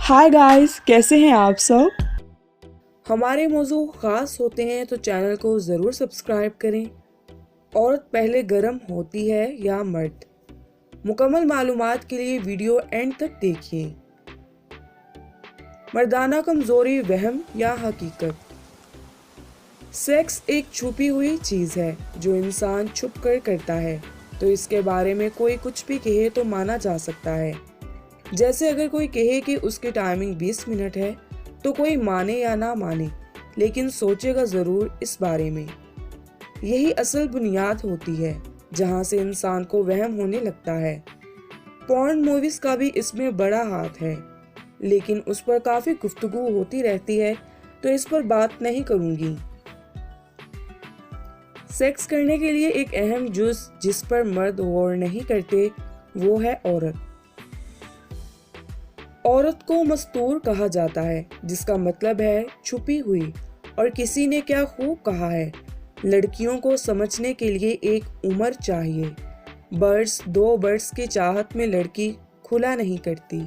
Hi guys, कैसे हैं आप सब। हमारे मौजू ख़ास होते हैं तो चैनल को ज़रूर सब्सक्राइब करें। औरत पहले गर्म होती है या मर्द? मुकम्मल मालूमात के लिए वीडियो एंड तक देखिए। मर्दाना कमज़ोरी वहम या हकीकत? सेक्स एक छुपी हुई चीज़ है जो इंसान छुप कर करता है, तो इसके बारे में कोई कुछ भी कहे तो माना जा सकता है। जैसे अगर कोई कहे कि उसकी टाइमिंग 20 मिनट है तो कोई माने या ना माने, लेकिन सोचेगा ज़रूर इस बारे में। यही असल बुनियाद होती है जहाँ से इंसान को वहम होने लगता है। पॉर्न मूवीज़ का भी इसमें बड़ा हाथ है, लेकिन उस पर काफ़ी गुफ्तगू होती रहती है तो इस पर बात नहीं करूँगी। सेक्स करने के लिए एक अहम जुज़ जिस पर मर्द गौर नहीं करते वो है औरत। औरत को मस्तूर कहा जाता है, जिसका मतलब है छुपी हुई। और किसी ने क्या खूब कहा है, लड़कियों को समझने के लिए एक उम्र चाहिए। दो बर्ड्स की चाहत में लड़की खुला नहीं करती,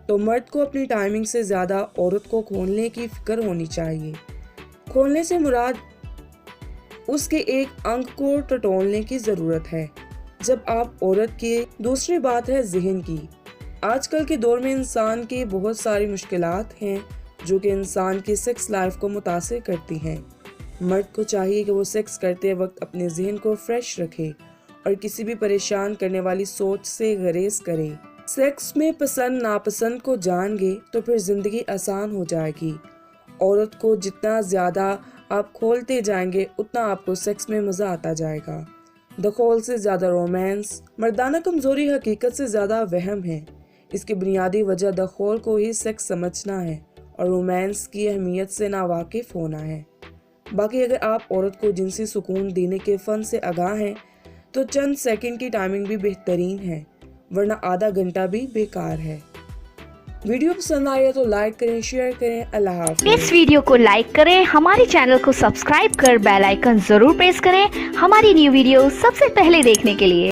तो मर्द को अपनी टाइमिंग से ज़्यादा औरत को खोलने की फिक्र होनी चाहिए। खोलने से मुराद उसके एक अंग को टटोलने की ज़रूरत है जब आप औरत की। दूसरी बात है ज़हन की। आजकल के दौर में इंसान की बहुत सारी मुश्किलात हैं जो कि इंसान की सेक्स लाइफ को मुतासिर करती हैं। मर्द को चाहिए कि वो सेक्स करते वक्त अपने जहन को फ्रेश रखे और किसी भी परेशान करने वाली सोच से गुरेज करे। सेक्स में पसंद नापसंद को जान गए तो फिर जिंदगी आसान हो जाएगी। औरत को जितना ज़्यादा आप खोलते जाएंगे उतना आपको सेक्स में मज़ा आता जाएगा। दखोल से ज़्यादा रोमांस। मर्दाना कमज़ोरी हकीकत से ज़्यादा वहम है। इसकी बुनियादी वजह दखोल को ही सेक्स समझना है और रोमांस की अहमियत से नावाकिफ होना है। बाकी अगर आप औरत को जिनसी सुकून देने के फ़न से आगाह हैं तो चंद सेकंड की टाइमिंग भी बेहतरीन है, वरना आधा घंटा भी बेकार है। वीडियो पसंद आया तो लाइक करें, शेयर करें। अल्लाह हाफ़िज़। इस वीडियो को लाइक करें, हमारे चैनल को सब्सक्राइब कर बेल आइकन जरूर प्रेस करें हमारी न्यू वीडियो सबसे पहले देखने के लिए।